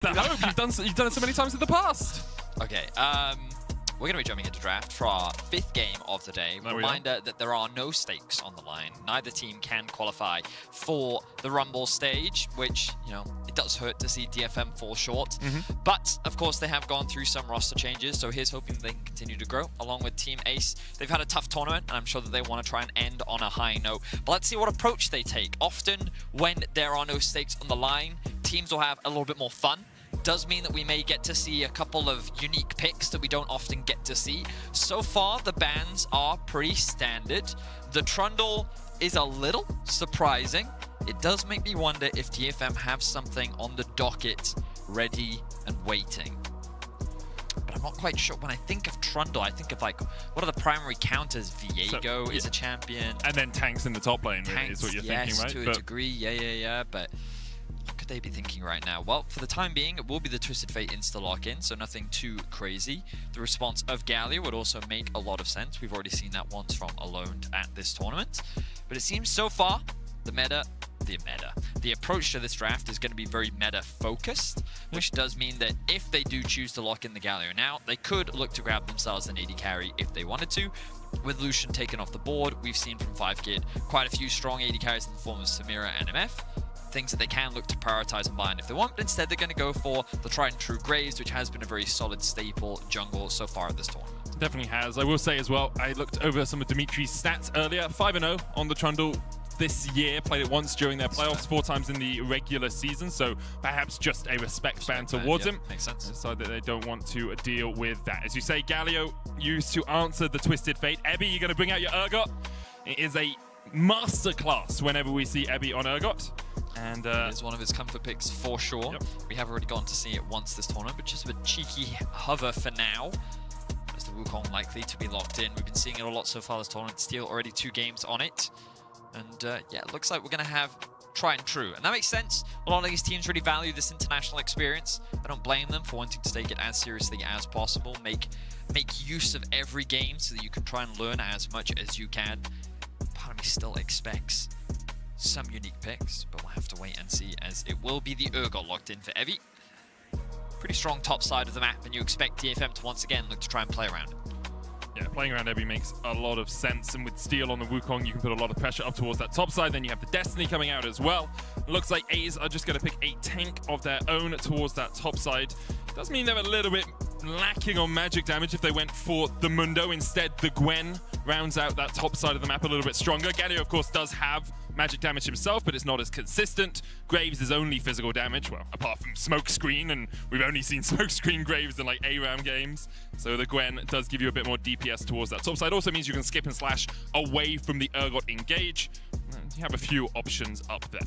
I hope you've done it so many times in the past. Okay, we're going to be jumping into draft for our 5th game of the day. Reminder that there are no stakes on the line. Neither team can qualify for the Rumble stage, which, you know, it does hurt to see DFM fall short. But, of course, they have gone through some roster changes, so here's hoping they can continue to grow. Along with Team ACE, they've had a tough tournament, and I'm sure that they want to try and end on a high note. But let's see what approach they take. Often, when there are no stakes on the line, teams will have a little bit more fun. Does mean that we may get to see a couple of unique picks that we don't often get to see. So far, the bans are pretty standard. The Trundle is a little surprising. It does make me wonder if DFM have something on the docket ready and waiting. But I'm not quite sure. When I think of Trundle, I think of like, what are the primary counters? Viego is a champion. And then tanks in the top lane, really, Tanks, is what you're yes, thinking, right? To a degree, yeah. But what could they be thinking right now? Well, for the time being, it will be the Twisted Fate insta-lock-in, so nothing too crazy. The response of Galio would also make a lot of sense. We've already seen that once from Alone at this tournament. But it seems so far, the approach to this draft is going to be very meta-focused, which does mean that if they do choose to lock in the Galio now, they could look to grab themselves an AD carry if they wanted to. With Lucian taken off the board, we've seen from 5kid quite a few strong AD carries in the form of Samira and MF. Things that they can look to prioritize and bind if they want, but instead they're going to go for the tried and true Graves, which has been a very solid staple jungle so far at this tournament. Definitely has. I will say as well, I looked over some of Dimitri's stats earlier. 5-0 on the Trundle this year. Played it once during their playoffs, 4 times in the regular season, so perhaps just a respect ban towards him. Makes sense. Decide that they don't want to deal with that. As you say, Galio used to answer the Twisted Fate. Ebby, you're going to bring out your Urgot. It is a masterclass whenever we see Ebby on Urgot. And it is one of his comfort picks for sure. Yep. We have already gotten to see it once this tournament, but just a cheeky hover for now. As the Wukong likely to be locked in. We've been seeing it a lot so far this tournament. Steel already 2 games on it. And yeah, it looks like we're going to have try and true. And that makes sense. A lot of these teams really value this international experience. I don't blame them for wanting to take it as seriously as possible. Make use of every game so that you can try and learn as much as you can. Part of me still expects some unique picks, but we'll have to wait and see, as it will be the Urgot locked in for Evie. Pretty strong top side of the map, and you expect DFM to once again look to try and play around it. yeah, playing around Evie makes a lot of sense, and with Steel on the Wukong, you can put a lot of pressure up towards that top side. Then you have the Destiny coming out as well. It looks like AZE are just going to pick a tank of their own towards that top side. Does mean they're a little bit lacking on magic damage if they went for the Mundo. Instead, the Gwen rounds out that top side of the map a little bit stronger. Galio, of course, does have magic damage himself, but it's not as consistent. Graves is only physical damage, well, apart from Smokescreen, and we've only seen Smokescreen Graves in like ARAM games. So the Gwen does give you a bit more DPS towards that top side. Also means you can skip and slash away from the Urgot engage. And you have a few options up there.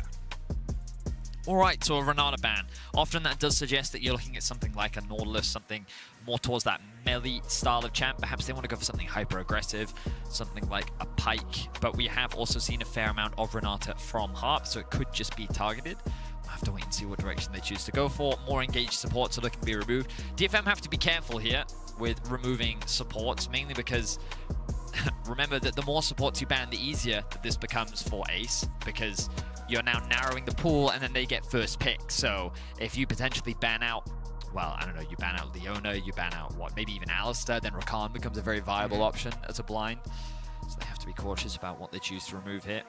Alright, so a Renata ban. Often that does suggest that you're looking at something like a Nautilus, something more towards that melee style of champ. Perhaps they want to go for something hyper-aggressive, something like a Pike. But we have also seen a fair amount of Renata from Harp, so it could just be targeted. We'll have to wait and see what direction they choose to go for. More engaged supports are looking to be removed. DFM have to be careful here with removing supports, mainly because remember that the more supports you ban, the easier that this becomes for ACE, because you're now narrowing the pool and then they get first pick. So if you potentially ban out, well, I don't know, you ban out Leona, you ban out what, maybe even Alistair, then Rakan becomes a very viable option as a blind. So they have to be cautious about what they choose to remove here.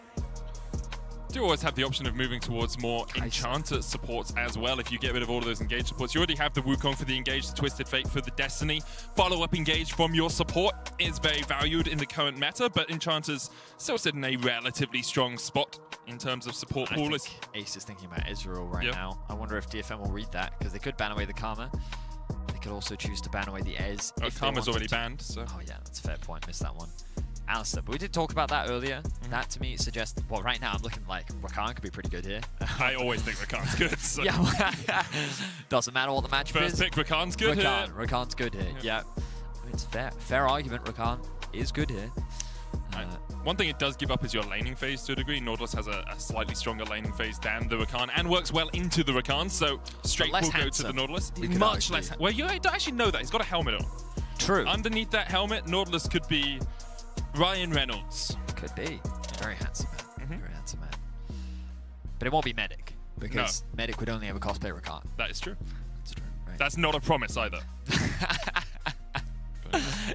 Do always have the option of moving towards more Enchanter supports as well. If you get rid of all of those engaged supports, you already have the Wukong for the engage, the Twisted Fate for the Destiny. Follow-up engage from your support is very valued in the current meta, but Enchanters still sit in a relatively strong spot in terms of support pool. I think ACE is thinking about Israel right now. I wonder if DFM will read that, because they could ban away the Karma. They could also choose to ban away the AZE. Oh, Karma's already banned, so. Oh yeah, that's a fair point. Missed that one. Alistair, but we did talk about that earlier. That to me suggests, well, right now I'm looking like Rakan could be pretty good here. I always think Rakan's good. So. Yeah, doesn't matter what the matchup is. First pick, Rakan's good here. Rakan's good here, yeah. I mean, it's fair argument, Rakan is good here. One thing it does give up is your laning phase to a degree. Nautilus has a slightly stronger laning phase than the Rakan and works well into the Rakan, so straight will go to the Nautilus. Much less. Well, you don't actually know that. He's got a helmet on. True. Underneath that helmet, Nautilus could be Ryan Reynolds. Could be. Very handsome man. Very handsome man. But it won't be Medic, because Medic would only ever cosplay Rakan. That is true. Right. That's not a promise either.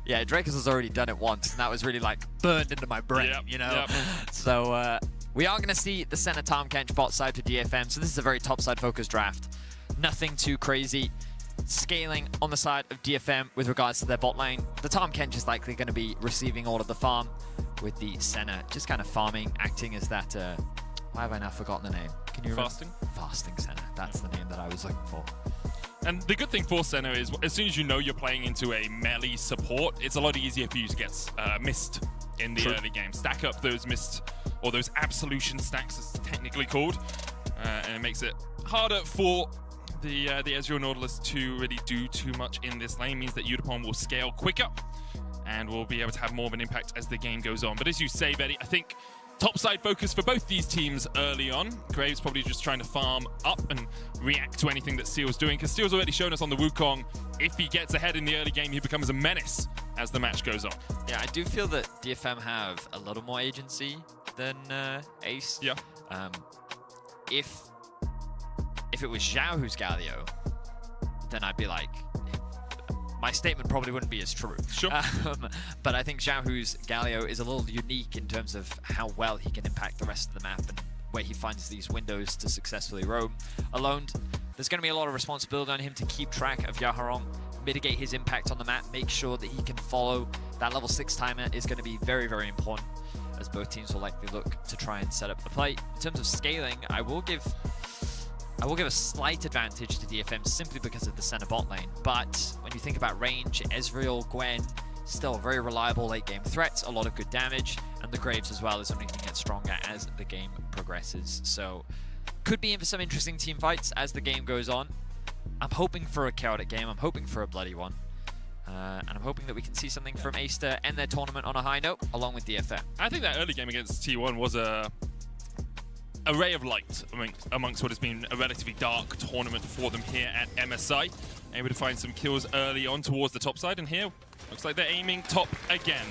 Yeah, Drakos has already done it once, and that was really like burned into my brain, you know? So we are going to see the center Tahm Kench bot side for DFM, so this is a very top side focused draft. Nothing too crazy. Scaling on the side of DFM with regards to their bot lane. The Tahm Kench is likely going to be receiving all of the farm, with the Senna just kind of farming, acting as that, why have I now forgotten the name? Can you remember? Fasting? Fasting Senna, that's the name that I was looking for. And the good thing for Senna is, as soon as you know you're playing into a melee support, it's a lot easier for you to get missed in the early game. Stack up those mist, or those absolution stacks, as it's technically called, and it makes it harder for the Ezreal Nautilus to really do too much in this lane. Means that Udapon will scale quicker, and will be able to have more of an impact as the game goes on. But as you say, Betty, I think topside focus for both these teams early on. Graves probably just trying to farm up and react to anything that Steel's doing, because Steel's already shown us on the Wukong, if he gets ahead in the early game, he becomes a menace as the match goes on. Yeah, I do feel that DFM have a little more agency than AZE. Yeah. If it was Zhao who's Galio, then I'd be like, my statement probably wouldn't be as true. Sure. But I think Zhao who's Galio is a little unique in terms of how well he can impact the rest of the map and where he finds these windows to successfully roam. Alone, there's going to be a lot of responsibility on him to keep track of Yaharong, mitigate his impact on the map, make sure that he can follow. That level 6 timer is going to be very, very important, as both teams will likely look to try and set up the play. In terms of scaling, I will give a slight advantage to DFM simply because of the center bot lane. But when you think about range, Ezreal, Gwen, still a very reliable late game threat, a lot of good damage, and the Graves as well is only going to get stronger as the game progresses. So could be in for some interesting team fights as the game goes on. I'm hoping for a chaotic game, I'm hoping for a bloody one. And I'm hoping that we can see something from AZE to end their tournament on a high note, along with DFM. I think that early game against T1 was a ray of light amongst what has been a relatively dark tournament for them here at MSI. Able to find some kills early on towards the top side, and here looks like they're aiming top again.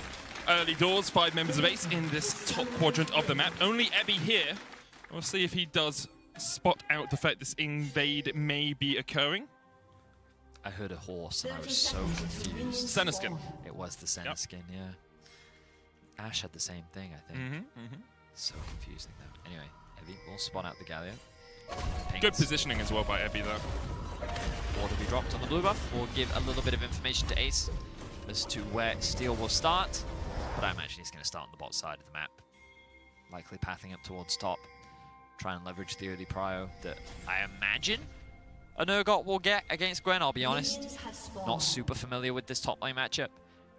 Early doors, 5 members of AZE in this top quadrant of the map. Only Ebby here. We'll see if he does spot out the fact this invade may be occurring. I heard a horse and I was so confused. Senna skin. It was the Senna skin, yeah. Ash had the same thing, I think. So confusing though. Anyway, Ebby will spot out the Galio. Good positioning as well by Ebby though. Order to be dropped on the blue buff. We'll give a little bit of information to AZE as to where Steel will start. But I imagine he's going to start on the bot side of the map. Likely pathing up towards top. Try and leverage the early prio that I imagine an Urgot will get against Gwen. I'll be honest, not super familiar with this top lane matchup.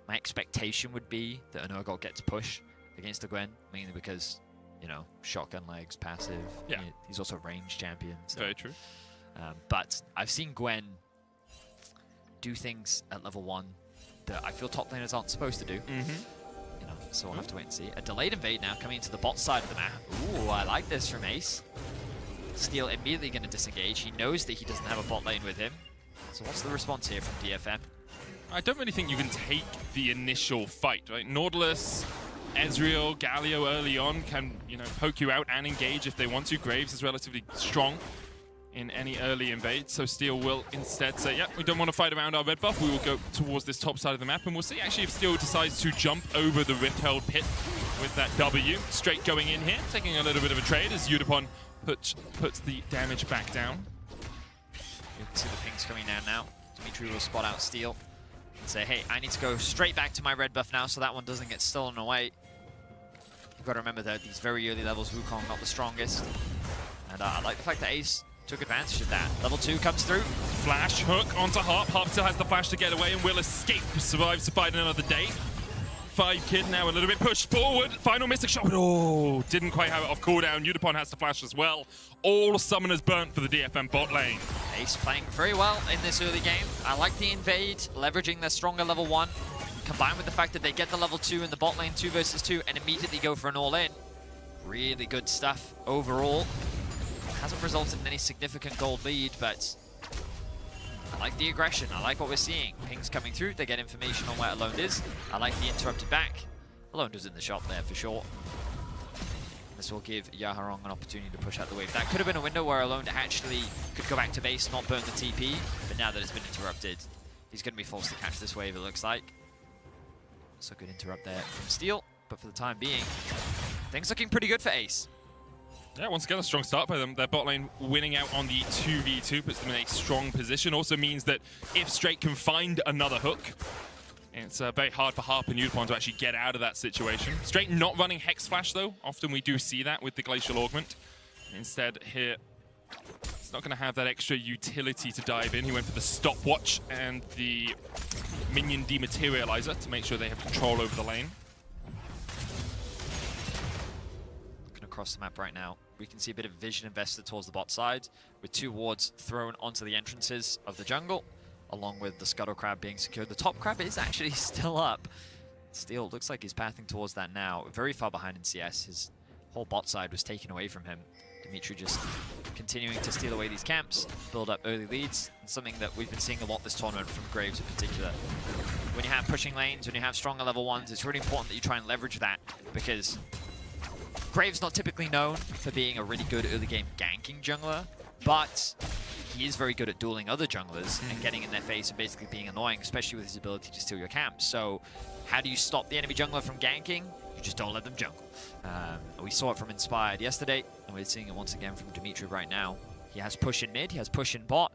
My expectation would be that an Urgot gets push against the Gwen, mainly because, you know, shotgun legs, passive. Yeah. He's also a range champion. So. Very true. But I've seen Gwen do things at level 1 that I feel top laners aren't supposed to do. You know, so we'll have to wait and see. A delayed invade now coming into the bot side of the map. Ooh, I like this from AZE. Steel immediately going to disengage. He knows that he doesn't have a bot lane with him. So what's the response here from DFM? I don't really think you can take the initial fight, right? Nautilus, Ezreal, Galio early on can, you know, poke you out and engage if they want to. Graves is relatively strong in any early invade, so Steel will instead say, yeah, we don't want to fight around our red buff. We will go towards this top side of the map, and we'll see actually if Steel decides to jump over the Rift-held pit with that W. Straight going in here, taking a little bit of a trade as Udapon puts the damage back down. You can see the pings coming down now. Dimitri will spot out Steel and say, hey, I need to go straight back to my red buff now so that one doesn't get stolen away. You've got to remember that these very early levels, Wukong not the strongest. And I like the fact that AZE took advantage of that. Level 2 comes through. Flash, hook onto Harp. Harp still has the flash to get away and will escape. Survives to fight another day. 5 Kid now a little bit pushed forward. Final mystic shot. Oh, didn't quite have it off cooldown. Udapon has the flash as well. All summoners burnt for the DFM bot lane. AZE playing very well in this early game. I like the invade, leveraging their stronger level 1, combined with the fact that they get the level 2 in the bot lane 2 versus 2 and immediately go for an all-in. Really good stuff overall. Hasn't resulted in any significant gold lead, but I like the aggression. I like what we're seeing. Pings coming through. They get information on where Alone is. I like the interrupted back. Alone was in the shop there for sure. This will give Yaharong an opportunity to push out the wave. That could have been a window where Alone actually could go back to base, not burn the TP, but now that it's been interrupted, he's going to be forced to catch this wave, it looks like. So good interrupt there from Steel, but for the time being, things looking pretty good for Ace. Yeah, once again, a strong start by them. Their bot lane winning out on the 2v2 puts them in a strong position. Also means that if Straight can find another hook, it's very hard for Harp and Udapon to actually get out of that situation. Straight not running Hex Flash, though. Often we do see that with the Glacial Augment. Instead, here, it's not going to have that extra utility to dive in. He went for the Stopwatch and the Minion Dematerializer to make sure they have control over the lane. Looking across the map right now, we can see a bit of vision invested towards the bot side, with 2 wards thrown onto the entrances of the jungle, along with the Scuttle Crab being secured. The top crab is actually still up. Steel looks like he's pathing towards that now. Very far behind in CS. His whole bot side was taken away from him. Dimitri just continuing to steal away these camps, build up early leads, and something that we've been seeing a lot this tournament from Graves in particular. When you have pushing lanes, when you have stronger level 1s, it's really important that you try and leverage that, because Graves not typically known for being a really good early game ganking jungler, but he is very good at dueling other junglers and getting in their face and basically being annoying, especially with his ability to steal your camps. So how do you stop the enemy jungler from ganking? You just don't let them jungle. We saw it from Inspired yesterday, and we're seeing it once again from Dimitri right now. He has push in mid, he has push in bot,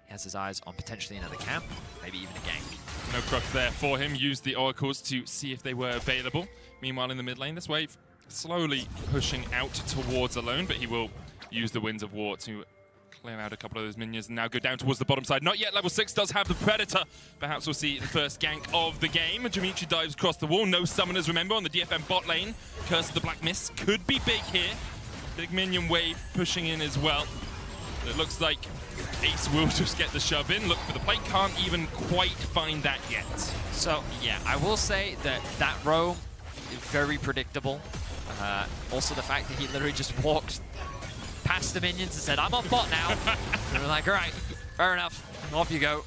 he has his eyes on potentially another camp, maybe even a gank. No crux there for him. Used the oracles to see if they were available. Meanwhile, in the mid lane, this wave slowly pushing out towards Alone, but he will use the Winds of War to clear out a couple of those minions and now go down towards the bottom side. Not yet, level 6 does have the Predator. Perhaps we'll see the first gank of the game. Dimitri dives across the wall. No summoners, remember, on the DFM bot lane. Curse of the Black Mist could be big here. Big minion wave pushing in as well. It looks like Ace will just get the shove in. Look for the plate, can't even quite find that yet. So, yeah, I will say that that roam is very predictable. Also the fact that he literally just walked past the minions and said, I'm on bot now. And we're like, all right, fair enough, off you go.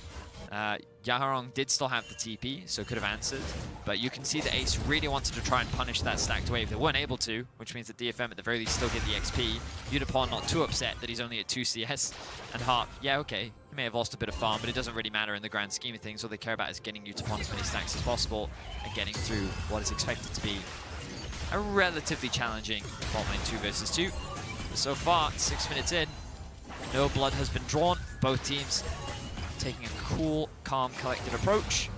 Yaharong did still have the TP, so could have answered. But you can see that Ace really wanted to try and punish that stacked wave. They weren't able to, which means that DFM at the very least still get the XP. Udapon not too upset that he's only at 2 CS. And Harp, yeah, okay, he may have lost a bit of farm, but it doesn't really matter in the grand scheme of things. All they care about is getting Udapon as many stacks as possible and getting through what is expected to be a relatively challenging bot lane 2 versus 2. So far, 6 minutes in, no blood has been drawn. Both teams taking a cool, calm, collected approach.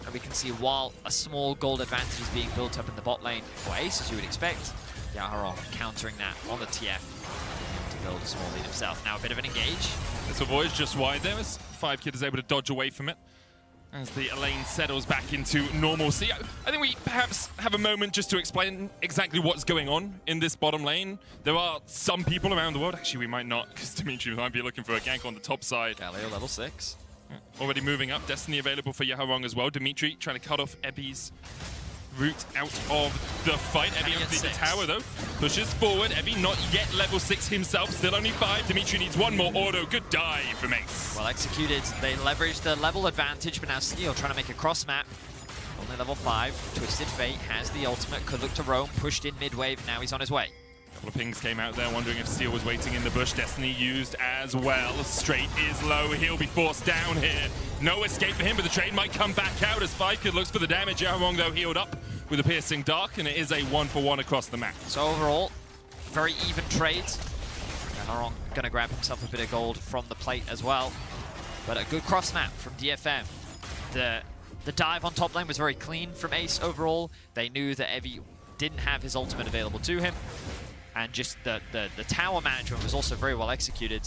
And we can see while a small gold advantage is being built up in the bot lane for Ace, as you would expect, Yaharong countering that on the TF to build a small lead himself. Now a bit of an engage. This avoid just wide there as 5kid is able to dodge away from it as the lane settles back into normalcy. I think we perhaps have a moment just to explain exactly what's going on in this bottom lane. There are some people around the world, actually we might not, because Dimitri might be looking for a gank on the top side. Galio level 6. Already moving up, Destiny available for Yaharong as well. Dimitri trying to cut off Ebby's route out of the fight. Ebby underneath the tower though, pushes forward. Ebby not yet level 6 himself, still only 5. Dimitri needs one more auto. Good dive from Ace. Well executed. They leveraged the level advantage, but now Steel trying to make a cross map. Only level 5. Twisted Fate has the ultimate, could look to roam, pushed in mid-wave, now he's on his way. A couple of pings came out there, wondering if Steel was waiting in the bush. Destiny used as well. Straight is low, he'll be forced down here. No escape for him, but the trade might come back out as 5kid looks for the damage. Yaharong though healed up with a piercing dark, and it is a 1-for-1 across the map. So overall, very even trade. Yaharong gonna grab himself a bit of gold from the plate as well. But a good cross map from DFM. The dive on top lane was very clean from Ace overall. They knew that Evie didn't have his ultimate available to him. And just the tower management was also very well executed.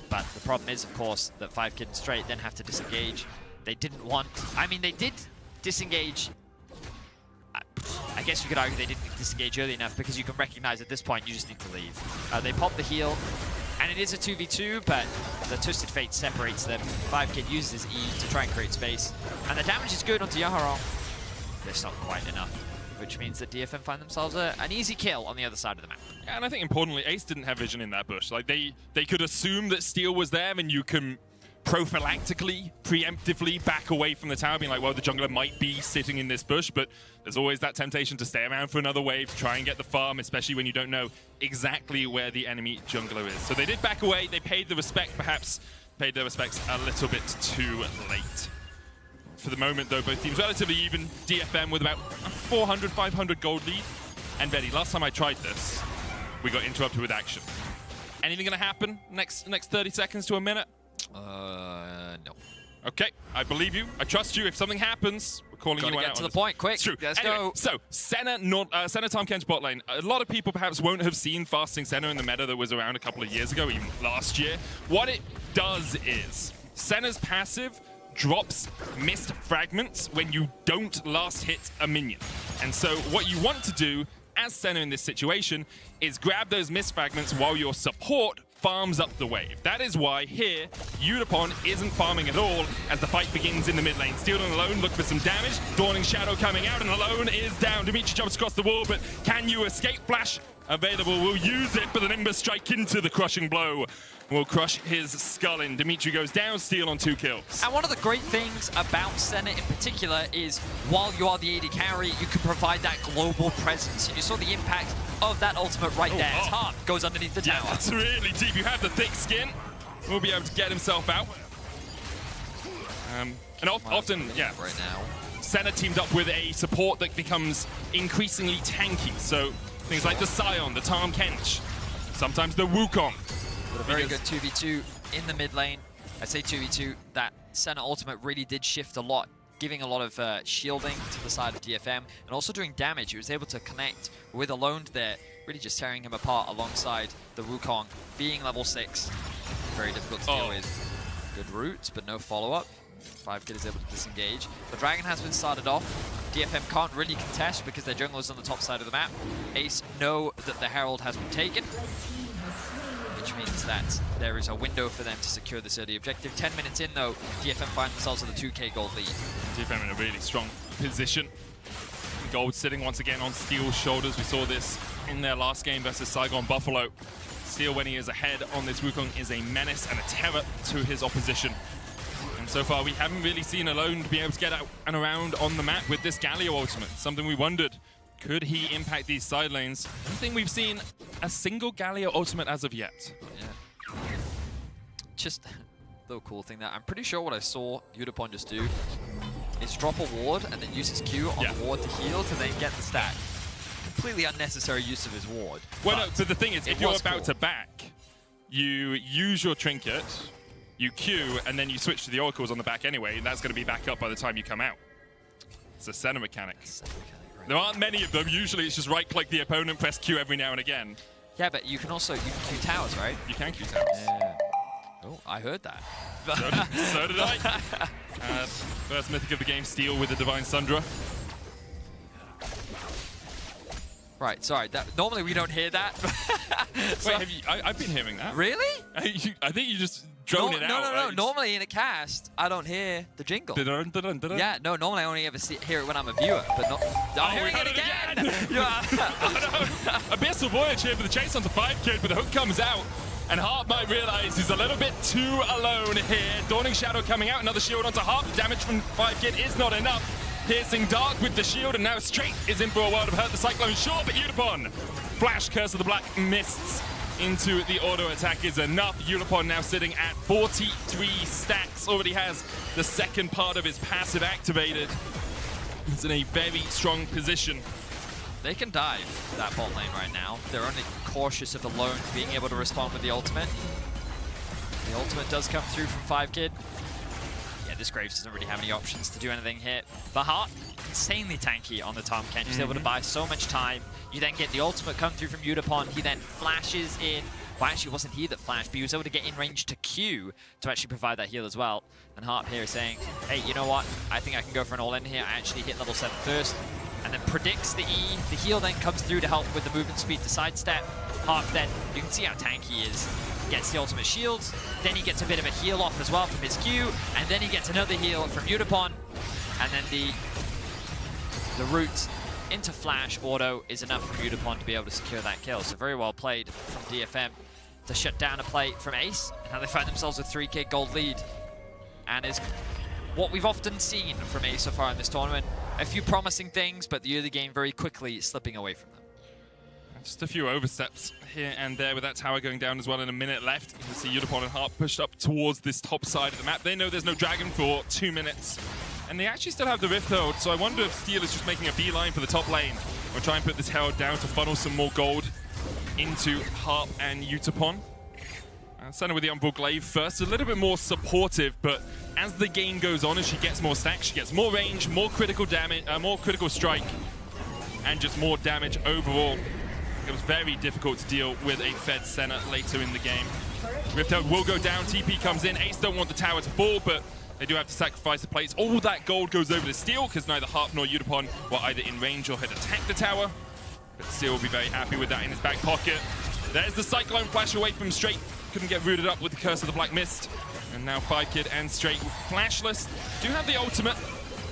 But the problem is, of course, that 5kid and Straight then have to disengage. They didn't want... I mean, they did disengage. I guess you could argue they didn't disengage early enough because you can recognize at this point you just need to leave. They pop the heal, and it is a 2v2, but the Twisted Fate separates them. 5kid uses his E to try and create space. And the damage is good onto Yaharong. It's not quite enough, which means that DFM find themselves an easy kill on the other side of the map. Yeah, and I think importantly, Ace didn't have vision in that bush. Like they could assume that Steel was there, and you can prophylactically, preemptively back away from the tower, being like, well, the jungler might be sitting in this bush, but there's always that temptation to stay around for another wave, try and get the farm, especially when you don't know exactly where the enemy jungler is. So they did back away, they paid the respect, perhaps paid their respects a little bit too late. For the moment, though, both teams relatively even. DFM with about 400, 500 gold lead. And Betty, last time I tried this, we got interrupted with action. Anything gonna happen next 30 seconds to a minute? No. Okay, I believe you. I trust you. If something happens, we're calling you out. Gotta get to the point, quick. It's true. Let's anyway, go. So, Senna Tahm Kench bot lane. A lot of people perhaps won't have seen fasting Senna in the meta that was around a couple of years ago, even last year. What it does is, Senna's passive drops mist fragments when you don't last hit a minion. And so what you want to do as Senna in this situation is grab those mist fragments while your support farms up the wave. That is why here, Udapon isn't farming at all as the fight begins in the mid lane. Steal on alone, look for some damage. Dawning Shadow coming out and alone is down. Dimitri jumps across the wall, but can you escape? Flash available, will use it, but the Nimbus strike into the crushing blow will crush his skull in. Dimitri goes down, Steal on 2 kills. And one of the great things about Senna in particular is while you are the AD carry, you can provide that global presence. And you saw the impact of that ultimate right there. Tarp goes underneath the tower. Yeah, that's really deep. You have the thick skin. Will be able to get himself out. And often, yeah, right now, Senna teamed up with a support that becomes increasingly tanky. So things like the Scion, the Tahm Kench, sometimes the Wukong. With a very good 2v2 in the mid lane. I say 2v2, that Senna ultimate really did shift a lot, giving a lot of shielding to the side of DFM, and also doing damage. He was able to connect with Alone there, really just tearing him apart alongside the Wukong, being level 6. Very difficult to deal with. Good roots, but no follow-up. 5kid is able to disengage. The Dragon has been started off. DFM can't really contest because their jungle is on the top side of the map. AZE know that the Herald has been taken, which means that there is a window for them to secure this early objective. 10 minutes in, though, DFM find themselves with a 2k gold lead. DFM in a really strong position. Gold sitting once again on Steel's shoulders. We saw this in their last game versus Saigon Buffalo. Steel, when he is ahead on this Wukong, is a menace and a terror to his opposition. And so far, we haven't really seen Alone be able to get out and around on the map with this Galio ultimate. Something we wondered, could he impact these side lanes? I don't think we've seen a single Galio ultimate as of yet. Yeah. Just a little cool thing that I'm pretty sure what I saw Udapon just do is drop a ward and then use his Q on the ward to heal to then get the stack. Completely unnecessary use of his ward. Well, no, but the thing is, if you're about to back, you use your trinket, you Q, and then you switch to the oracles on the back anyway, and that's going to be back up by the time you come out. It's a Senna mechanic. There aren't many of them. Usually it's just right-click the opponent, press Q every now and again. Yeah, but you can also Q towers, right? You can Q towers. Yeah. Oh, I heard that. So did I. First mythic of the game, Steel with the Divine Sundra. Right, sorry. Normally we don't hear that. So, wait, I've been hearing that. Really? I think you just drone it out. No. Right? Normally in a cast, I don't hear the jingle. Dun, dun, dun. Yeah, no, normally I only ever hear it when I'm a viewer, but not... I'm hearing it again! Abyssal Voyage here for the chase onto 5kid, but the hook comes out. And Harp might realize he's a little bit too alone here. Dawning Shadow coming out, another shield onto Harp. The damage from 5kid is not enough. Piercing Dark with the shield, and now Straight is in for a world of hurt. The Cyclone short, but Udapon. Flash, Curse of the Black Mists into the auto attack is enough. Udapon now sitting at 43 stacks. Already has the second part of his passive activated. He's in a very strong position. They can dive that bot lane right now. They're only cautious of Alone being able to respond with the ultimate. The ultimate does come through from 5kid. Yeah, this Graves doesn't really have any options to do anything here. But Hart, insanely tanky on the Tahm Kench. He's able to buy so much time. You then get the ultimate come through from Udapon. He then flashes in. Well, actually, it wasn't he that flashed, but he was able to get in range to Q to actually provide that heal as well. And Hart here is saying, hey, you know what? I think I can go for an all-in here. I actually hit level 7 first. And then predicts the E. The heal then comes through to help with the movement speed to sidestep. Hart then, you can see how tanky he is. Gets the ultimate shields, then he gets a bit of a heal off as well from his Q, and then he gets another heal from Udapon, and then the route into Flash auto is enough for Udapon to be able to secure that kill. So very well played from DFM to shut down a play from AZE, and now they find themselves with 3k gold lead. and is what we've often seen from AZE so far in this tournament. A few promising things, but the early game very quickly slipping away from them. Just a few oversteps here and there with that tower going down as well in a minute left. You can see Yutapon and Harp pushed up towards this top side of the map. They know there's no dragon for 2 minutes. And they actually still have the Rift Herald, so I wonder if Steel is just making a beeline for the top lane. Or try and put this Herald down to funnel some more gold into Harp and Yutapon. Senna with the Umbral Glaive first, a little bit more supportive, but as the game goes on, as she gets more stacks, she gets more range, more critical damage, more critical strike, and just more damage overall. It was very difficult to deal with a fed Senna later in the game. Rift Herald will go down, TP comes in, AZE don't want the tower to fall, but they do have to sacrifice the plates. All that gold goes over to Steel, because neither Harp nor Yutapon were either in range or had attacked the tower. But Steel will be very happy with that in his back pocket. There's the Cyclone flash away from Straight. Couldn't get rooted up with the Curse of the Black Mist. And now Kid and Straight flashless. Do have the ultimate.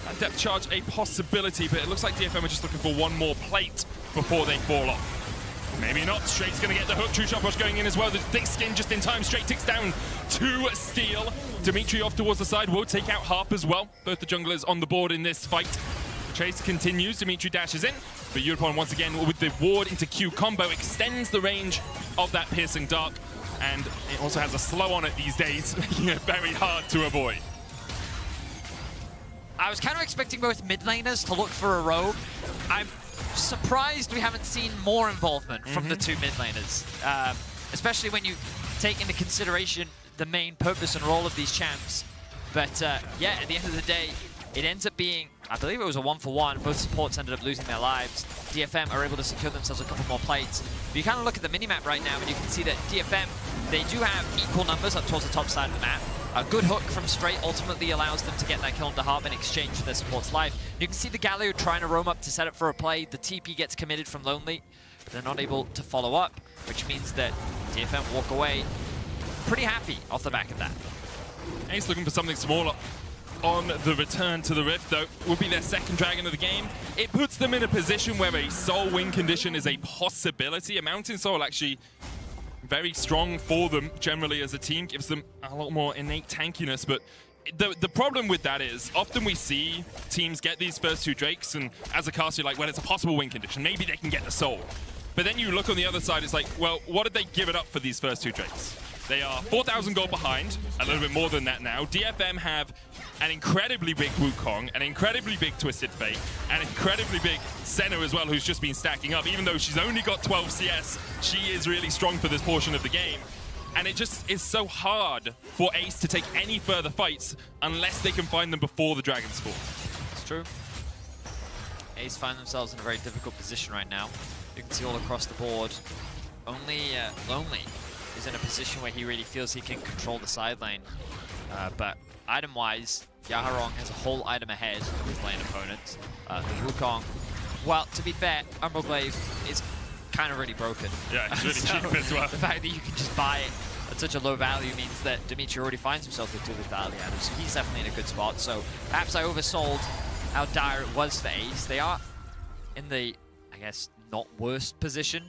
That depth charge a possibility, but it looks like DFM are just looking for one more plate before they fall off. Maybe not. Straight's going to get the hook. True Shot Rush going in as well. The thick skin just in time. Straight ticks down to Steel. Dimitri off towards the side will take out Harp as well. Both the junglers on the board in this fight. The chase continues. Dimitri dashes in. But Yutapon once again with the ward into Q combo extends the range of that piercing dart. And it also has a slow on it these days, making it very hard to avoid. I was kind of expecting both mid laners to look for a rogue. I'm surprised we haven't seen more involvement from the two mid laners, especially when you take into consideration the main purpose and role of these champs. But yeah, at the end of the day, it ends up being, I believe it was a 1-for-1. Both supports ended up losing their lives. DFM are able to secure themselves a couple more plates. But you kind of look at the minimap right now and you can see that DFM, they do have equal numbers up towards the top side of the map. A good hook from Straight ultimately allows them to get that kill into Harp in exchange for their support's life. You can see the Galio trying to roam up to set up for a play. The TP gets committed from Lonely, but they're not able to follow up, which means that DFM walk away pretty happy off the back of that. AZE looking for something smaller on the return to the Rift, though. Will be their second dragon of the game. It puts them in a position where a soul win condition is a possibility. A Mountain Soul actually very strong for them generally as a team, gives them a lot more innate tankiness, but the problem with that is often we see teams get these first two Drakes and as a caster you're like, well, it's a possible win condition, maybe they can get the soul. But then you look on the other side, it's like, well, what did they give it up for these first two Drakes? They are 4,000 gold behind, a little bit more than that now. DFM have an incredibly big Wukong, an incredibly big Twisted Fate, an incredibly big Senna as well, who's just been stacking up. Even though she's only got 12 CS, she is really strong for this portion of the game. And it just is so hard for AZE to take any further fights unless they can find them before the dragons fall. It's true. AZE find themselves in a very difficult position right now. You can see all across the board. Only Lonely is in a position where he really feels he can control the side lane. But item-wise, Yaharong has a whole item ahead of his lane opponents. The Wukong, well, to be fair, Umbral Glaive is kind of really broken. Yeah, it's really cheap as well. The fact that you can just buy it at such a low value means that Dimitri already finds himself with two lethality items, so he's definitely in a good spot. So perhaps I oversold how dire it was for AZE. They are in the, I guess, not worst position.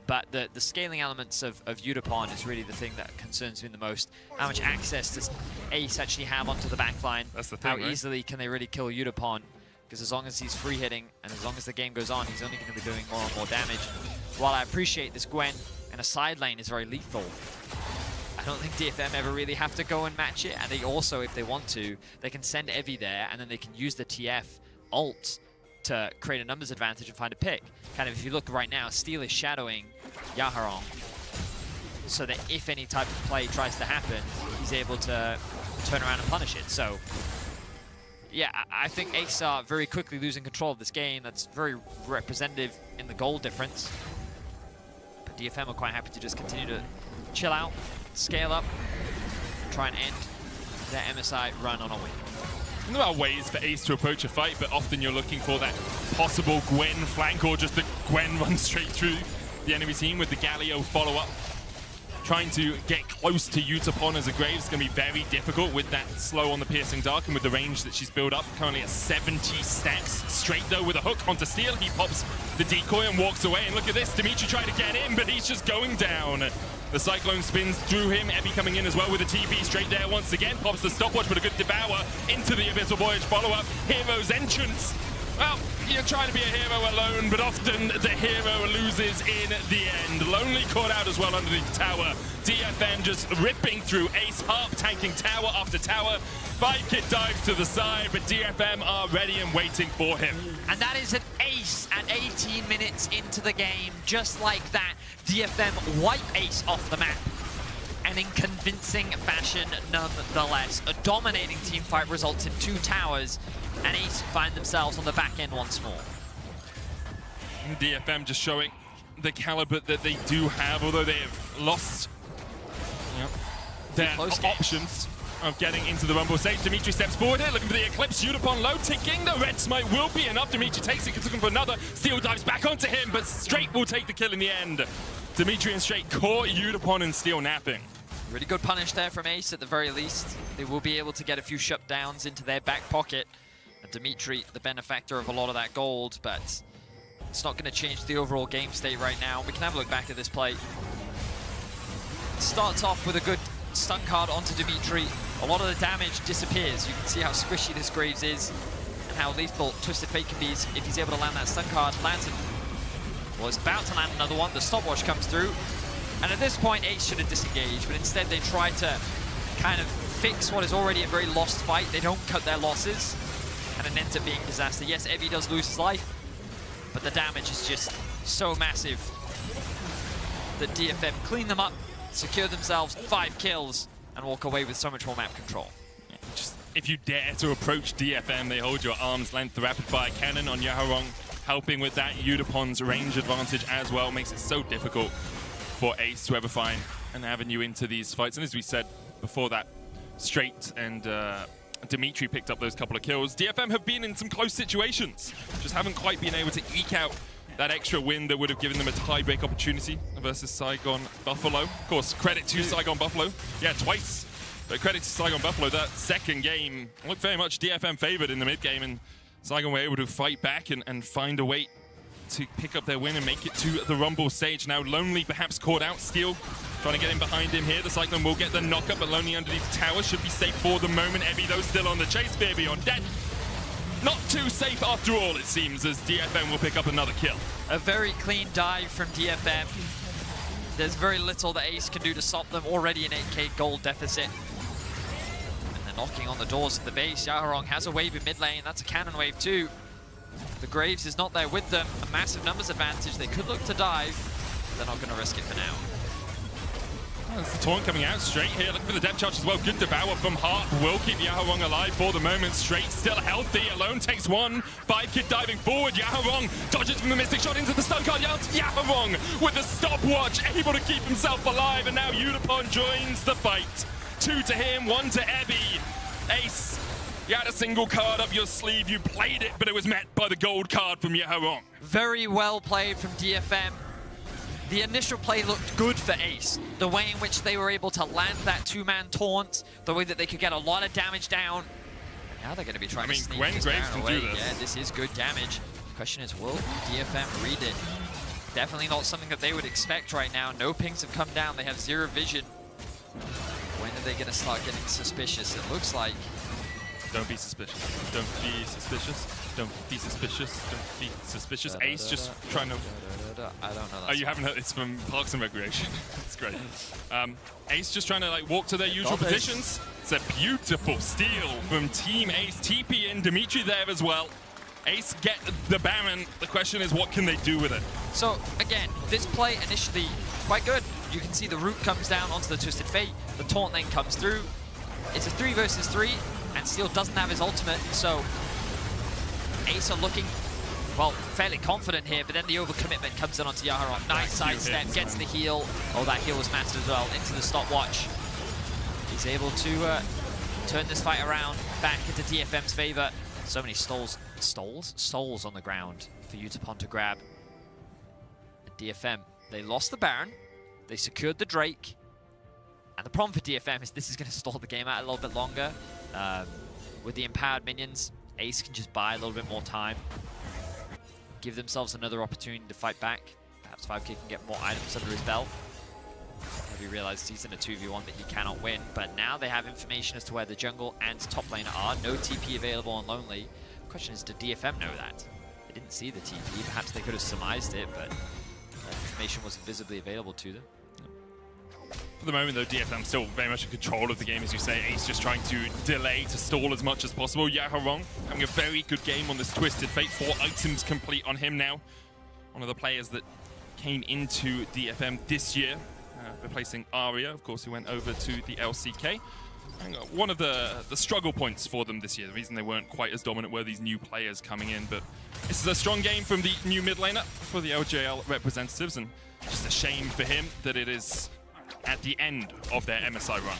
But the scaling elements of Yutapon is really the thing that concerns me the most. How much access does AZE actually have onto the backline? That's the thing, How easily can they really kill Yutapon? Because as long as he's free hitting and as long as the game goes on, he's only going to be doing more and more damage. While I appreciate this Gwen in a side lane is very lethal, I don't think DFM ever really have to go and match it. And they also, if they want to, they can send Evie there and then they can use the TF ult to create a numbers advantage and find a pick. Kind of, if you look right now, Steel is shadowing Yaharong, so that if any type of play tries to happen, he's able to turn around and punish it. So, yeah, I think AZE are very quickly losing control of this game. That's very representative in the goal difference. But DFM are quite happy to just continue to chill out, scale up, try and end their MSI run on a win. There are ways for AZE to approach a fight, but often you're looking for that possible Gwen flank or just the Gwen run straight through the enemy team with the Galio follow-up. Trying to get close to Yutapon as a Graves is going to be very difficult with that slow on the piercing dark and with the range that she's built up. Currently at 70 stacks. Straight though with a hook onto Steel. He pops the decoy and walks away. And look at this, Dimitri trying to get in, but he's just going down. The Cyclone spins through him. Ebby coming in as well with a TP straight there once again. Pops the stopwatch, but a good devour into the Abyssal Voyage follow-up. Hero's entrance. Well, you're trying to be a hero alone, but often the hero loses in the end. Lonely caught out as well underneath the tower. DFM just ripping through Ace, harp tanking tower after tower. 5-kit dives to the side, but DFM are ready and waiting for him. And that is an ace at 18 minutes into the game. Just like that, DFM wipe Ace off the map. And in convincing fashion, nonetheless. A dominating team fight results in 2 towers, and Ace find themselves on the back end once more. DFM just showing the caliber that they do have, although they have lost their options of getting into the Rumble stage. Dimitri steps forward here, looking for the Eclipse. Udapon low ticking. The red smite will be enough. Dimitri takes it, looking for another. Steel dives back onto him, but Straight will take the kill in the end. Dimitri and Straight caught Udapon and Steel napping. Really good punish there from Ace at the very least. They will be able to get a few shutdowns into their back pocket. And Dimitri, the benefactor of a lot of that gold, but it's not going to change the overall game state right now. We can have a look back at this play. Starts off with a good stun card onto Dimitri. A lot of the damage disappears. You can see how squishy this Graves is and how lethal Twisted Fate can be if he's able to land that stun card. Lands it. Well, it's about to land another one. The stopwatch comes through. And at this point, Ace should have disengaged, but instead they try to kind of fix what is already a very lost fight. They don't cut their losses, and it ends up being disaster. Yes, Evie does lose his life, but the damage is just so massive that DFM clean them up, secure themselves 5 kills, and walk away with so much more map control. Yeah, just if you dare to approach DFM, they hold your arm's length. The rapid fire cannon on Yaharong helping with that. Udapon's range advantage as well makes it so difficult for Ace to ever find an avenue into these fights. And as we said before that, Straight and Dimitri picked up those couple of kills. DFM have been in some close situations, just haven't quite been able to eke out that extra win that would have given them a tiebreak opportunity versus Saigon Buffalo. Of course, credit to Saigon Buffalo. Yeah, twice. But credit to Saigon Buffalo. That second game looked very much DFM favored in the mid game, and Saigon were able to fight back and find a way to pick up their win and make it to the Rumble stage. Now Lonely perhaps caught out. Steel trying to get in behind him here. The Cyclone will get the knockup, but Lonely underneath the tower should be safe for the moment. Ebby though still on the chase. Fearby on dead. Not too safe after all, it seems, as DFM will pick up another kill. A very clean dive from DFM. There's very little that Ace can do to stop them. Already an 8k gold deficit. And they're knocking on the doors of the base. Yaharong has a wave in mid lane. That's a cannon wave too. The Graves is not there with them. A massive numbers advantage. They could look to dive. They're not going to risk it for now. Oh, there's the taunt coming out straight here. Looking for the depth charge as well. Good devour from Harp. Will keep Yaharong alive for the moment. Straight still healthy. Alone takes one. 5-kit diving forward. Yaharong dodges from the Mystic Shot into the stun card. Yaharong with the stopwatch, able to keep himself alive. And now Udapon joins the fight. 2 to him, 1 to Ebby. Ace, you had a single card up your sleeve. You played it, but it was met by the gold card from Yaharong. Very well played from DFM. The initial play looked good for Ace. The way in which they were able to land that 2-man taunt, the way that they could get a lot of damage down. Now they're going to be trying to sneak this Baron away. Yeah, this is good damage. The question is, will DFM read it? Definitely not something that they would expect right now. No pings have come down. They have 0 vision. When are they going to start getting suspicious? It looks like. Don't be suspicious. Don't be suspicious. Don't be suspicious. Don't be suspicious. Ace just trying to... I don't know that. Oh, you haven't heard? It's from Parks and Recreation. It's great. Ace just trying to like walk to their usual positions. It's a beautiful steal from Team Ace. TP in, Dimitri there as well. Ace get the Baron. The question is, what can they do with it? So again, this play initially quite good. You can see the root comes down onto the Twisted Fate. The taunt then comes through. It's a 3 versus 3, and Steel doesn't have his ultimate, so Ace are looking, well, fairly confident here, but then the overcommitment comes in onto Yaharong. Nice sidestep, gets the heal. Oh, that heal was massive as well, into the stopwatch. He's able to turn this fight around, back into DFM's favor. So many souls on the ground for Udapon to grab. And DFM, they lost the Baron, they secured the Drake, and the problem for DFM is this is going to stall the game out a little bit longer. With the empowered minions, Ace can just buy a little bit more time, give themselves another opportunity to fight back. Perhaps 5K can get more items under his belt. Debbie realized he's in a 2v1 that he cannot win. But now they have information as to where the jungle and top laner are. No TP available on Lonely. The question is, did DFM know that? They didn't see the TP. Perhaps they could have surmised it, but information wasn't visibly available to them. For the moment, though, DFM still very much in control of the game, as you say. Ace just trying to delay, to stall as much as possible. Yaharong having a very good game on this Twisted Fate. 4 items complete on him now. One of the players that came into DFM this year, replacing Aria, of course, who went over to the LCK. And one of the struggle points for them this year, the reason they weren't quite as dominant were these new players coming in. But this is a strong game from the new mid laner for the LJL representatives, and just a shame for him that it is at the end of their MSI run.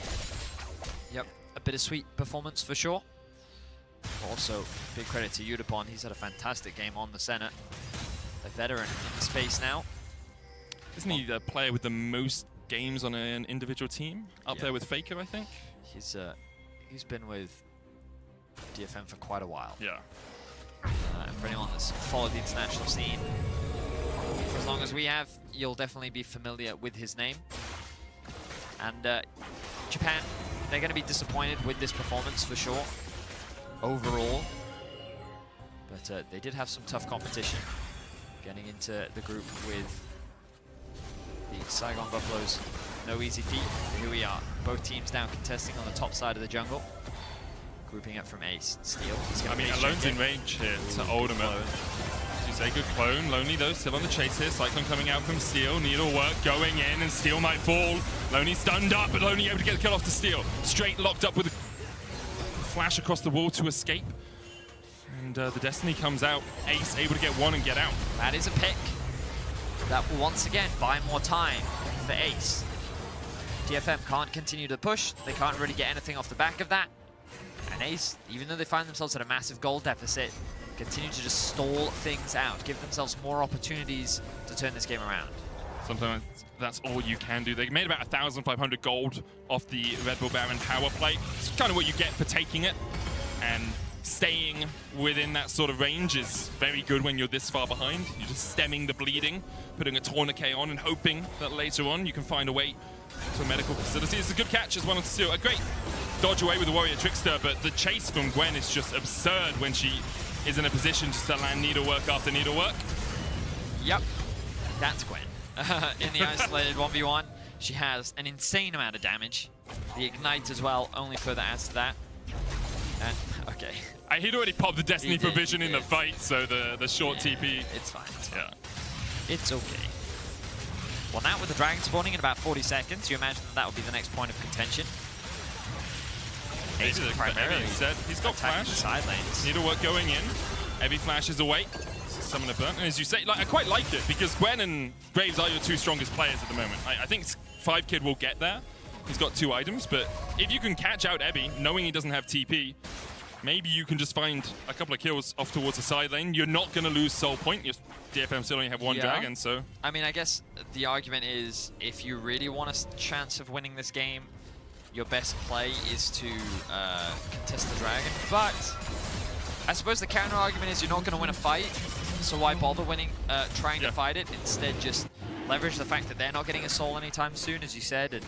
Yep, a bittersweet performance for sure. Also, big credit to Udapon. He's had a fantastic game on the center. A veteran in the space now. Isn't he the player with the most games on an individual team? Up there with Faker, I think? He's been with DFM for quite a while. Yeah. And for anyone that's followed the international scene, for as long as we have, you'll definitely be familiar with his name. And Japan, they're going to be disappointed with this performance for sure, overall. But they did have some tough competition getting into the group with the Saigon Buffaloes. No easy feat. Here we are, both teams down contesting on the top side of the jungle. Grouping up from Ace. Steel. I mean, Alone's in range here to Ultimate. You say good clone. Lonely though, still on the chase here. Cyclone coming out from Steel. Needlework going in, and Steel might fall. Lonely stunned up, but Lonely able to get the kill off to Steel. Straight locked up with a flash across the wall to escape. And the Destiny comes out. Ace able to get one and get out. That is a pick. That will once again buy more time for Ace. DFM can't continue to push. They can't really get anything off the back of that. And Ace, even though they find themselves at a massive goal deficit, continue to just stall things out, give themselves more opportunities to turn this game around. Sometimes that's all you can do. They made about 1,500 gold off the Red Bull Baron power play. It's kind of what you get for taking it. And staying within that sort of range is very good when you're this far behind. You're just stemming the bleeding, putting a tourniquet on and hoping that later on you can find a way to a medical facility. It's a good catch as well as Steel. A great dodge away with the Warrior Trickster, but the chase from Gwen is just absurd when she is in a position just to land needlework after needlework. Yep, that's Gwen. In the isolated 1v1, she has an insane amount of damage. The Ignite as well only further adds to that. And, okay. He'd already popped the Destiny provision in the fight, so the short TP. It's fine. Yeah. It's okay. Well, now with the Dragon spawning in about 40 seconds, you imagine that would be the next point of contention. Ace primarily said he's got flash. The side lanes. Needlework going in. Heavy flash is away. Summon a burn. And as you say, like, I quite like it because Gwen and Graves are your two strongest players at the moment. I think 5kid will get there. He's got 2 items, but if you can catch out Ebby, knowing he doesn't have TP, maybe you can just find a couple of kills off towards the side lane. You're not going to lose soul point. Your DFM still only have 1 dragon, so... I mean, I guess the argument is if you really want a chance of winning this game, your best play is to contest the dragon. But I suppose the counter argument is you're not going to win a fight, so why bother winning, trying to fight it? Instead, just leverage the fact that they're not getting a soul anytime soon, as you said, and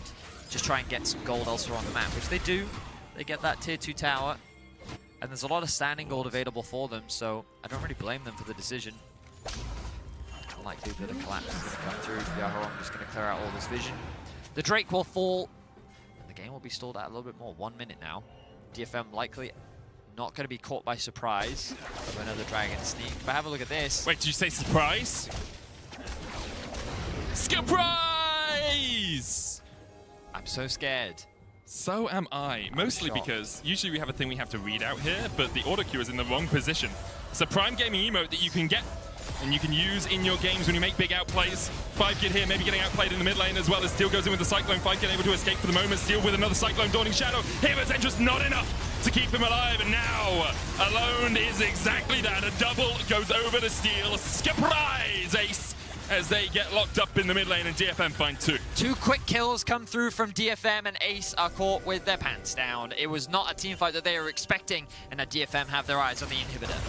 just try and get some gold elsewhere on the map, which they do. They get that tier 2 tower, and there's a lot of standing gold available for them, so I don't really blame them for the decision. Unlikely that a collapse is going to come through. Yaharong just going to clear out all this vision. The Drake will fall, and the game will be stalled out a little bit more. 1 minute now. DFM likely not going to be caught by surprise of another dragon sneak, but have a look at this. Wait, did you say surprise? Surprise! I'm so scared. So am I. Mostly because usually we have a thing we have to read out here, but the auto queue is in the wrong position. It's a Prime Gaming emote that you can get and you can use in your games when you make big outplays. 5kid here, maybe getting outplayed in the mid lane as well as Steel goes in with the Cyclone. 5kid able to escape for the moment. Steel with another Cyclone Dawning Shadow. Hero's Entrance not enough to keep him alive, and now Alone is exactly that. A double goes over to Steel. Surprise, Ace, as they get locked up in the mid lane and DFM find 2. 2 quick kills come through from DFM, and Ace are caught with their pants down. It was not a team fight that they were expecting, and now DFM have their eyes on the inhibitor.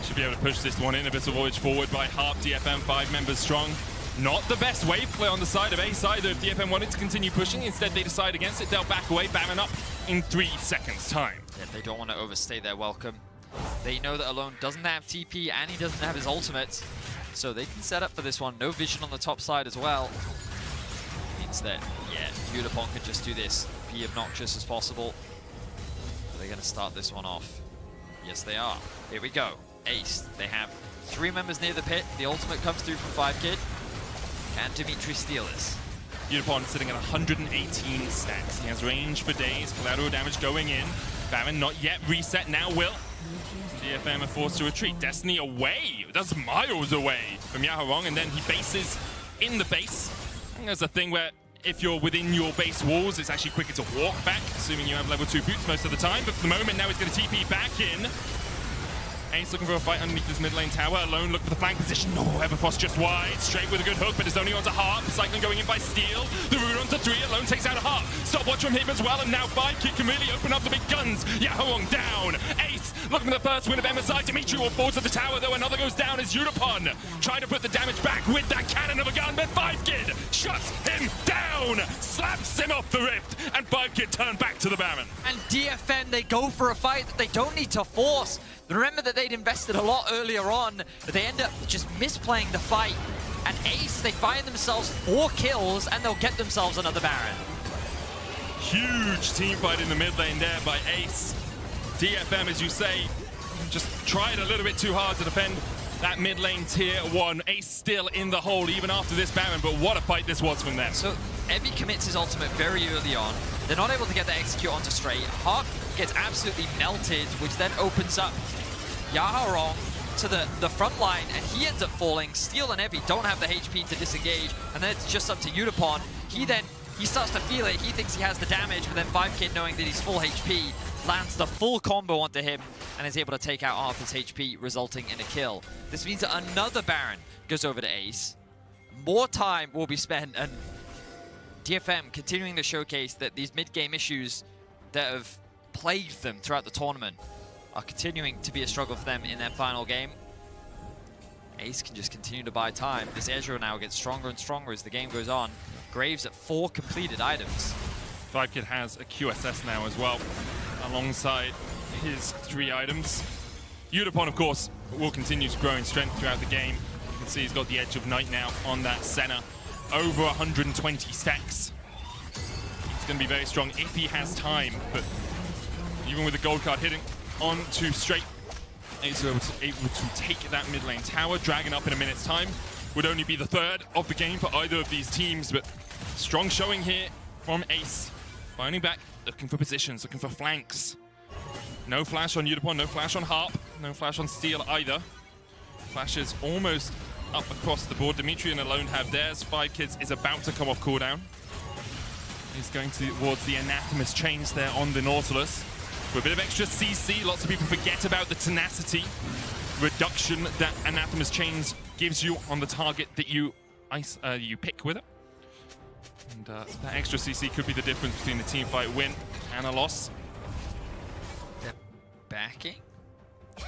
Should be able to push this one in. A bit of voyage forward by Harp. DFM 5 members strong. Not the best wave play on the side of AZE either. If DFM wanted to continue pushing, instead they decide against it. They'll back away, Baron up in 3 seconds time. Yeah, they don't want to overstay their welcome. They know that Alone doesn't have TP and he doesn't have his ultimate, so they can set up for this one. No vision on the top side as well. Means that, yeah, Yutapon can just do this, be obnoxious as possible. They're going to start this one off. Yes, they are. Here we go. AZE. They have 3 members near the pit. The ultimate comes through from 5kid. Can Dimitri steal this? Yutapon sitting at 118 stacks. He has range for days. Collateral damage going in. Baron not yet reset. Now will. DFM are forced to retreat. Destiny away. That's miles away from Yahorong, and then he bases in the base. And there's a thing where if you're within your base walls, it's actually quicker to walk back, assuming you have level 2 boots most of the time. But for the moment, now he's going to TP back in. AZE looking for a fight underneath this mid lane tower. Alone look for the flank position. No, Everfrost just wide. Straight with a good hook, but it's only onto Harp. Cycling going in by Steel. The root onto 3. Alone takes out a Harp. Stopwatch from him as well, and now 5kid can really open up the big guns. Yahorong down. AZE looking for the first win of MSI. Dimitri will fall to the tower, though another goes down as Yutapon trying to put the damage back with that cannon of a gun, but 5kid shuts him down. Slaps him off the rift, and 5kid turn back to the Baron. And DFM, they go for a fight that they don't need to force. Remember that they'd invested a lot earlier on, but they end up just misplaying the fight. And AZE, they find themselves 4 kills, and they'll get themselves another Baron. Huge team fight in the mid lane there by AZE. DFM, as you say, just tried a little bit too hard to defend that mid lane tier 1. AZE still in the hole even after this Baron, but what a fight this was from them. So Evie commits his ultimate very early on. They're not able to get the execute onto straight. Harp gets absolutely melted, which then opens up Yahorong to the front line, and he ends up falling. Steel and Evie don't have the HP to disengage, and then it's just up to Yutapon. He starts to feel it. He thinks he has the damage, but then 5kid, knowing that he's full HP, lands the full combo onto him and is able to take out half his HP, resulting in a kill. This means that another Baron goes over to AZE. More time will be spent, and DFM continuing to showcase that these mid-game issues that have plagued them throughout the tournament are continuing to be a struggle for them in their final game. AZE can just continue to buy time. This Ezreal now gets stronger and stronger as the game goes on. Graves at 4 completed items. 5kid has a QSS now as well, alongside his 3 items. Yutapon, of course, will continue to grow in strength throughout the game. You can see he's got the Edge of Night now on that Senna. Over 120 stacks. He's going to be very strong if he has time, but even with the gold card hitting on to straight, AZE able to take that mid lane tower. Dragon up in a minute's time. Would only be the 3rd of the game for either of these teams, but strong showing here from AZE. Finding back, looking for positions, looking for flanks. No flash on Yutapon, no flash on Harp, no flash on Steel either. Flash is almost up across the board. Dimitri and Alone have theirs. 5kid is about to come off cooldown. He's going towards the Anathemas chains there on the Nautilus. For a bit of extra CC, lots of people forget about the tenacity reduction that Anathema's chains gives you on the target that you pick with it. And that extra CC could be the difference between a team fight win and a loss. They're backing? I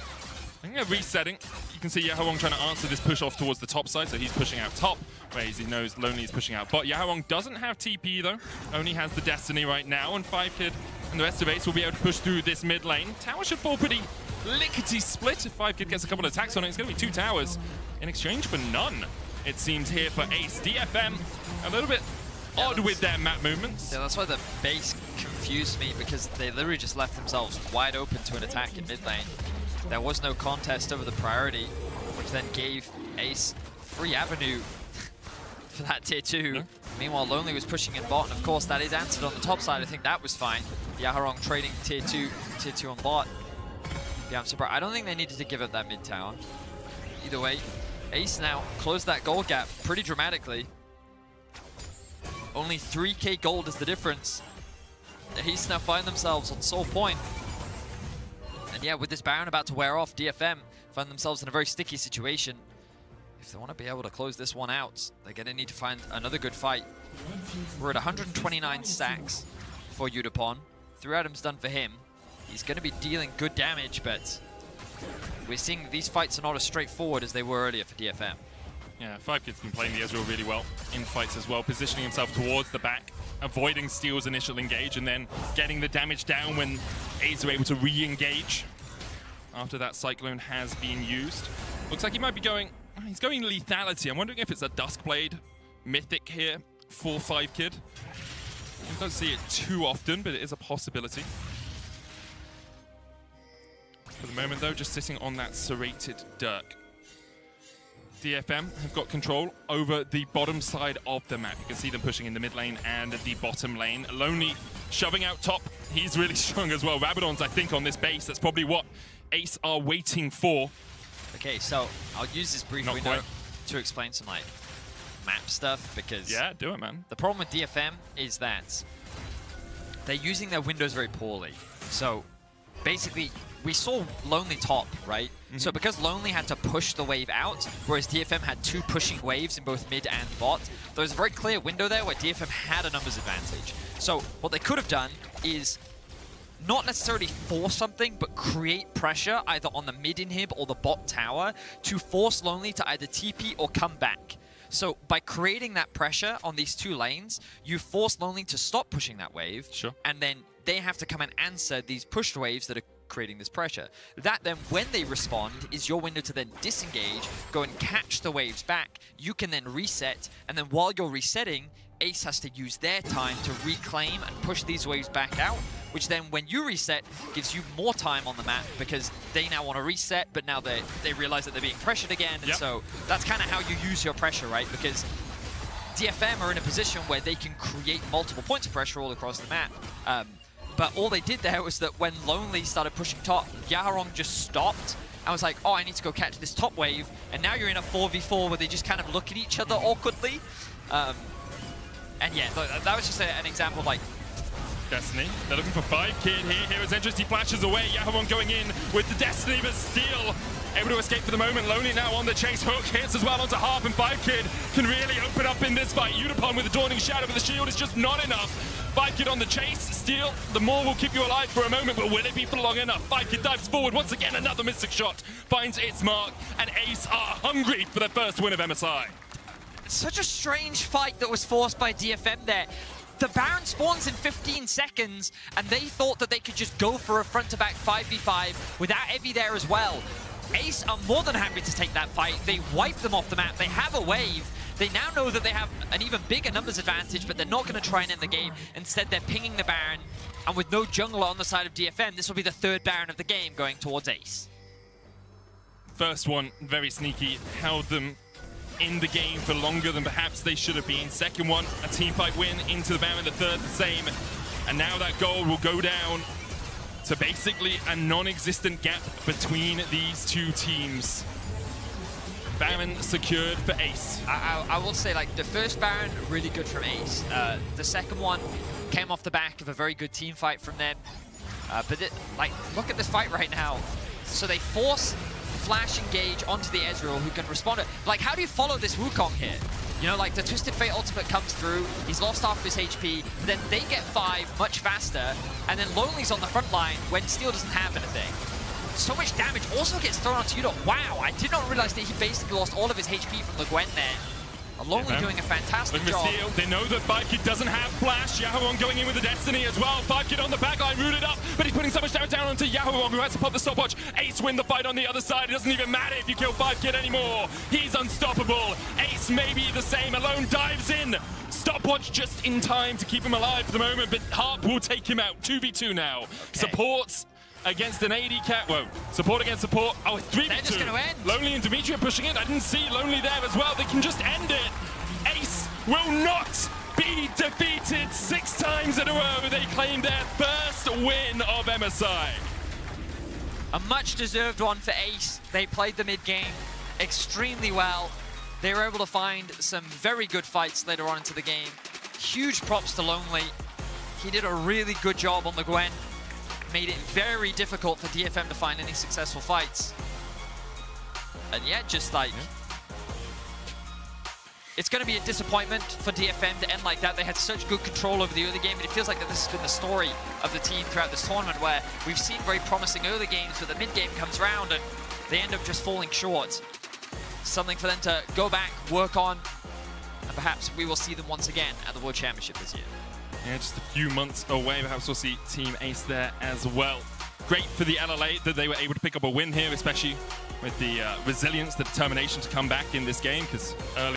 think they're resetting. You can see Yahorong trying to answer this push off towards the top side, so he's pushing out top, whereas he knows Lonely is pushing out bot. Yahorong doesn't have TP though, only has the Destiny right now, and 5kid and the rest of AZE will be able to push through this mid lane. Tower should fall pretty lickety split if 5kid gets a couple of attacks on it. It's going to be 2 towers in exchange for none, it seems, here for AZE. DFM a little bit odd with their map movements. Yeah, that's why the base confused me, because they literally just left themselves wide open to an attack in mid lane. There was no contest over the priority, which then gave AZE free avenue for that tier 2. Yeah. Meanwhile, Lonely was pushing in bot, and of course that is answered on the top side. I think that was fine. Yahorong trading tier 2 on bot. Yeah, I'm surprised. I don't think they needed to give up that mid tower. Either way, AZE now closed that gold gap pretty dramatically. Only 3k gold is the difference. AZE now find themselves on Soul Point. And yeah, with this Baron about to wear off, DFM find themselves in a very sticky situation. If they want to be able to close this one out, they're going to need to find another good fight. We're at 129 stacks for Yutapon. 3 items done for him. He's going to be dealing good damage, but we're seeing these fights are not as straightforward as they were earlier for DFM. Yeah, 5kid's been playing the Ezreal really well in fights as well, positioning himself towards the back, avoiding Steel's initial engage, and then getting the damage down when AZE are able to re-engage after that Cyclone has been used. Looks like he might be going, he's going lethality. I'm wondering if it's a Duskblade Mythic here for 5kid. I don't see it too often, but it is a possibility. For the moment, though, just sitting on that serrated Dirk. DFM have got control over the bottom side of the map. You can see them pushing in the mid lane and the bottom lane. Lonely shoving out top. He's really strong as well. Rabadon's, I think, on this base. That's probably what AZE are waiting for. Okay, so I'll use this brief window to explain some like map stuff, because yeah, do it, man. The problem with DFM is that they're using their windows very poorly. So basically, we saw Lonely top, right? So because Lonely had to push the wave out, whereas DFM had two pushing waves in both mid and bot, there was a very clear window there where DFM had a numbers advantage. So what they could have done is not necessarily force something, but create pressure either on the mid inhib or the bot tower to force Lonely to either TP or come back. So by creating that pressure on these two lanes, you force Lonely to stop pushing that wave, and then they have to come and answer these pushed waves that are creating this pressure. That then, when they respond, is your window to then disengage, go and catch the waves back. You can then reset, and then while you're resetting, AZE has to use their time to reclaim and push these waves back out, which then, when you reset, gives you more time on the map because they now want to reset, but now they realize that they're being pressured again, and so that's kind of how you use your pressure, right? Because DFM are in a position where they can create multiple points of pressure all across the map. But all they did there was that when Lonely started pushing top, Yaharong just stopped and was like, oh, I need to go catch this top wave. And now you're in a 4v4 where they just kind of look at each other awkwardly. And yeah, that was just an example of like... Destiny, they're looking for 5kid here. Here is Entrance, he flashes away. Yaharong going in with the Destiny, but Steel able to escape for the moment. Lonely now on the chase. Hook hits as well onto Harp, and 5kid can really open up in this fight. Udapon with the Dawning Shadow, but the shield is just not enough. 5kid on the chase. Steel, the more will keep you alive for a moment, but will it be for long enough? 5kid dives forward once again. Another mystic shot finds its mark, and AZE are hungry for their first win of MSI. Such a strange fight that was forced by DFM there. The Baron spawns in 15 seconds, and they thought that they could just go for a front-to-back 5v5 without Evie there as well. AZE are more than happy to take that fight. They wipe them off the map. They have a wave. They now know that they have an even bigger numbers advantage, but they're not going to try and end the game. Instead, they're pinging the Baron, and with no jungler on the side of DFM, this will be the third Baron of the game going towards AZE. First one, very sneaky, held them in the game for longer than perhaps they should have been. Second one, a teamfight win into the Baron. The third, the same. And now that goal will go down to basically a non-existent gap between these two teams. Baron secured for AZE. I will say, like, the first Baron, really good from AZE. The second one came off the back of a very good team fight from them. Like, look at this fight right now. So they force flash engage onto the Ezreal, who can respond to... Like, how do you follow this Wukong here? You know, like, the Twisted Fate ultimate comes through, he's lost half of his HP, then they get 5 much faster, and then Lonely's on the front line when Steel doesn't have anything. So much damage also gets thrown onto Yudo. Wow, I did not realize that he basically lost all of his HP from the Gwen there. Lonely doing a fantastic job. Steel, they know that 5kid doesn't have flash. Yaharong going in with the Destiny as well. 5kid on the backline, rooted up, but he's putting so much damage down onto Yaharong, who has to pop the stopwatch. AZE win the fight on the other side. It doesn't even matter if you kill 5kid anymore. He's unstoppable. AZE may be the same. Alone dives in. Stopwatch just in time to keep him alive for the moment, but Harp will take him out. 2v2 now. Okay. Supports against an AD cat. Whoa. Support against support. Oh, it's 3v2. They're just going to end. Lonely and Dimitri are pushing it. I didn't see Lonely there as well. They can just end it. AZE will not be defeated 6 times in a row. They claim their first win of MSI. A much-deserved one for AZE. They played the mid-game extremely well. They were able to find some very good fights later on into the game. Huge props to Lonely. He did a really good job on the Gwen. Made it very difficult for DFM to find any successful fights. And yeah, just like... It's going to be a disappointment for DFM to end like that. They had such good control over the early game, but it feels like that this has been the story of the team throughout this tournament, where we've seen very promising early games, but the mid-game comes around and they end up just falling short. something for them to go back, work on, and perhaps we will see them once again at the World Championship this year. Yeah, just a few months away. Perhaps we'll see Team AZE there as well. Great for the LLA that they were able to pick up a win here, especially with the resilience, the determination to come back in this game, because early